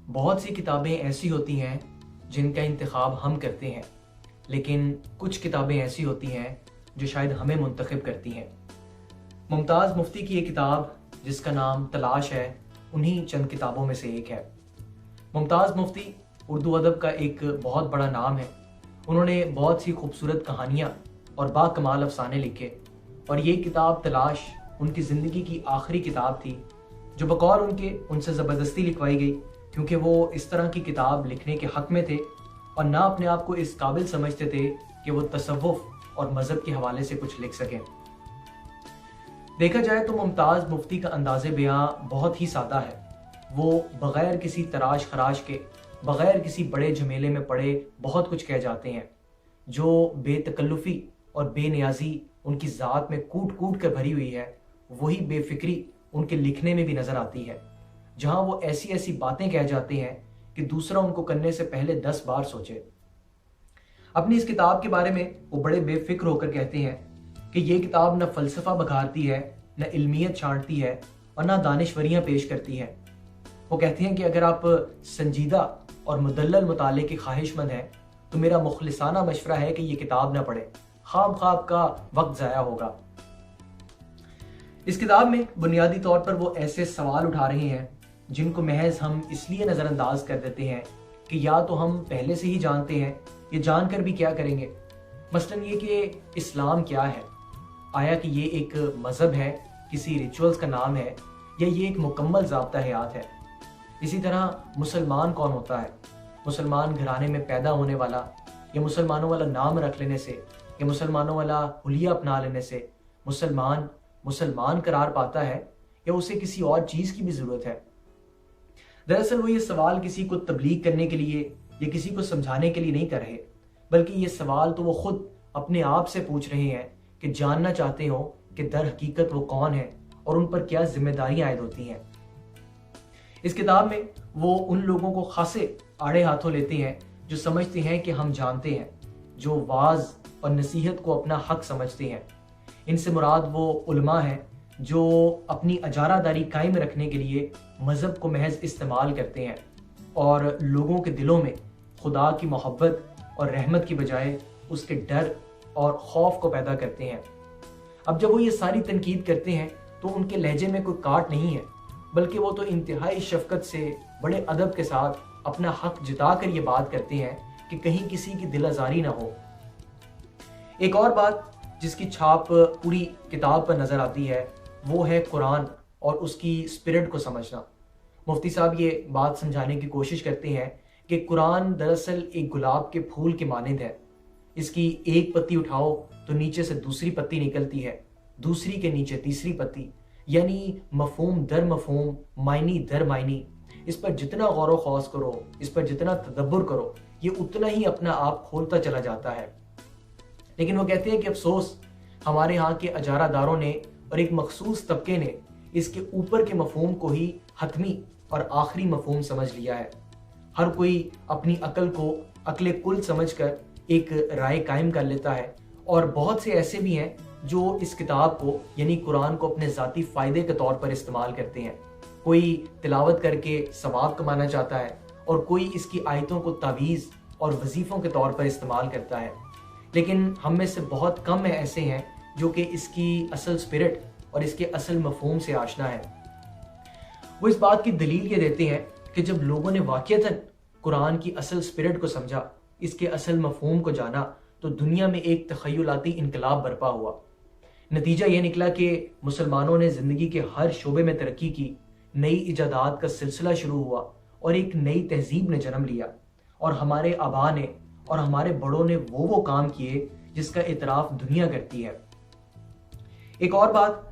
بہت سی کتابیں ایسی ہوتی ہیں جن کا انتخاب ہم کرتے ہیں، لیکن کچھ کتابیں ایسی ہوتی ہیں جو شاید ہمیں منتخب کرتی ہیں۔ ممتاز مفتی کی یہ کتاب جس کا نام تلاش ہے، انہی چند کتابوں میں سے ایک ہے۔ ممتاز مفتی اردو ادب کا ایک بہت بڑا نام ہے۔ انہوں نے بہت سی خوبصورت کہانیاں اور با کمال افسانے لکھے، اور یہ کتاب تلاش ان کی زندگی کی آخری کتاب تھی جو بقول ان سے زبردستی لکھوائی گئی، کیونکہ وہ اس طرح کی کتاب لکھنے کے حق میں تھے اور نہ اپنے آپ کو اس قابل سمجھتے تھے کہ وہ تصوف اور مذہب کے حوالے سے کچھ لکھ سکیں۔ دیکھا جائے تو ممتاز مفتی کا انداز بیاں بہت ہی سادہ ہے۔ وہ بغیر کسی تراش خراش کے، بغیر کسی بڑے جھمیلے میں پڑے بہت کچھ کہہ جاتے ہیں۔ جو بے تکلفی اور بے نیازی ان کی ذات میں کوٹ کوٹ کر بھری ہوئی ہے، وہی بے فکری ان کے لکھنے میں بھی نظر آتی ہے، جہاں وہ ایسی ایسی باتیں کہہ جاتے ہیں کہ دوسرا ان کو کرنے سے پہلے 10 بار سوچے۔ اپنی اس کتاب کے بارے میں وہ بڑے بے فکر ہو کر کہتے ہیں کہ یہ کتاب نہ فلسفہ بکھارتی ہے، نہ علمیت چھانٹتی ہے، اور نہ دانشوریاں پیش کرتی ہے۔ وہ کہتے ہیں کہ اگر آپ سنجیدہ اور مدلل مطالعے کی خواہش مند ہیں تو میرا مخلصانہ مشورہ ہے کہ یہ کتاب نہ پڑھیں، خواب کا وقت ضائع ہوگا۔ اس کتاب میں بنیادی طور پر وہ ایسے سوال اٹھا رہے ہیں جن کو محض ہم اس لیے نظر انداز کر دیتے ہیں کہ یا تو ہم پہلے سے ہی جانتے ہیں، یہ جان کر بھی کیا کریں گے۔ مثلاً یہ کہ اسلام کیا ہے، آیا کہ یہ ایک مذہب ہے، کسی ریچولز کا نام ہے، یا یہ ایک مکمل ضابطہ حیات ہے۔ اسی طرح مسلمان کون ہوتا ہے؟ مسلمان گھرانے میں پیدا ہونے والا، یا مسلمانوں والا نام رکھ لینے سے، یا مسلمانوں والا حلیہ اپنا لینے سے مسلمان قرار پاتا ہے، یا اسے کسی اور چیز کی بھی ضرورت ہے؟ دراصل وہ یہ سوال کسی کو تبلیغ کرنے کے لیے یا کسی کو سمجھانے کے لیے نہیں کر رہے، بلکہ یہ سوال تو وہ خود اپنے آپ سے پوچھ رہے ہیں کہ جاننا چاہتے ہو کہ در حقیقت وہ کون ہے اور ان پر کیا ذمہ داریاں عائد ہوتی ہیں۔ اس کتاب میں وہ ان لوگوں کو خاصے آڑے ہاتھوں لیتے ہیں جو سمجھتے ہیں کہ ہم جانتے ہیں، جو واعظ اور نصیحت کو اپنا حق سمجھتے ہیں۔ ان سے مراد وہ علماء ہیں جو اپنی اجارہ داری قائم رکھنے کے لیے مذہب کو محض استعمال کرتے ہیں اور لوگوں کے دلوں میں خدا کی محبت اور رحمت کی بجائے اس کے ڈر اور خوف کو پیدا کرتے ہیں۔ اب جب وہ یہ ساری تنقید کرتے ہیں تو ان کے لہجے میں کوئی کاٹ نہیں ہے، بلکہ وہ تو انتہائی شفقت سے بڑے ادب کے ساتھ اپنا حق جتا کر یہ بات کرتے ہیں کہ کہیں کسی کی دل آزاری نہ ہو۔ ایک اور بات جس کی چھاپ پوری کتاب پر نظر آتی ہے وہ ہے قرآن اور اس کی اسپرٹ کو سمجھنا۔ مفتی صاحب یہ بات سمجھانے کی کوشش کرتے ہیں کہ قرآن دراصل ایک گلاب کے پھول کے مانند ہے۔ اس کی ایک پتی اٹھاؤ تو نیچے سے دوسری پتی نکلتی ہے، دوسری کے نیچے تیسری پتی، یعنی مفہوم در مفہوم، معنی در معنی۔ اس پر جتنا غور و خوض کرو، اس پر جتنا تدبر کرو، یہ اتنا ہی اپنا آپ کھولتا چلا جاتا ہے۔ لیکن وہ کہتے ہیں کہ افسوس، ہمارے ہاں کے اجارہ داروں نے اور ایک مخصوص طبقے نے اس کے اوپر کے مفہوم کو ہی حتمی اور آخری مفہوم سمجھ لیا ہے۔ ہر کوئی اپنی عقل کو عقل کل سمجھ کر ایک رائے قائم کر لیتا ہے، اور بہت سے ایسے بھی ہیں جو اس کتاب کو یعنی قرآن کو اپنے ذاتی فائدے کے طور پر استعمال کرتے ہیں۔ کوئی تلاوت کر کے ثواب کمانا چاہتا ہے، اور کوئی اس کی آیتوں کو تعویذ اور وظیفوں کے طور پر استعمال کرتا ہے۔ لیکن ہم میں سے بہت کم ایسے ہیں جو کہ اس کی اصل اسپرٹ اور اس کے اصل مفہوم سے آشنا ہے۔ وہ اس بات کی دلیل یہ دیتے ہیں کہ جب لوگوں نے واقعتاً قرآن کی اصل اسپرٹ کو سمجھا، اس کے اصل مفہوم کو جانا، تو دنیا میں ایک تخیلاتی انقلاب برپا ہوا۔ نتیجہ یہ نکلا کہ مسلمانوں نے زندگی کے ہر شعبے میں ترقی کی، نئی ایجادات کا سلسلہ شروع ہوا، اور ایک نئی تہذیب نے جنم لیا، اور ہمارے آبا نے اور ہمارے بڑوں نے وہ کام کیے جس کا اعتراف دنیا کرتی ہے۔ ایک اور بات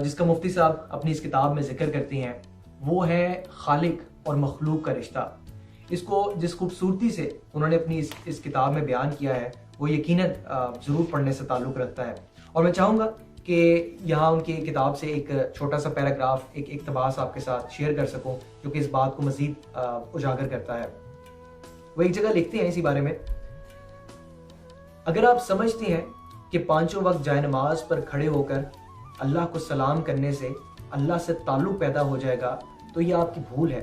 جس کا مفتی صاحب اپنی اس کتاب میں ذکر کرتے ہیں وہ ہے خالق اور مخلوق کا رشتہ۔ اس کو جس خوبصورتی سے انہوں نے اپنی اس کتاب میں بیان کیا ہے وہ یقیناً ضرور پڑھنے سے تعلق رکھتا ہے، اور میں چاہوں گا کہ یہاں ان کی کتاب سے ایک چھوٹا سا پیراگراف، ایک اقتباس آپ کے ساتھ شیئر کر سکوں جو کہ اس بات کو مزید اجاگر کرتا ہے۔ وہ ایک جگہ لکھتے ہیں اسی بارے میں، اگر آپ سمجھتے ہیں کہ پانچوں وقت جائے نماز پر کھڑے ہو کر اللہ کو سلام کرنے سے اللہ سے تعلق پیدا ہو جائے گا تو یہ آپ کی بھول ہے۔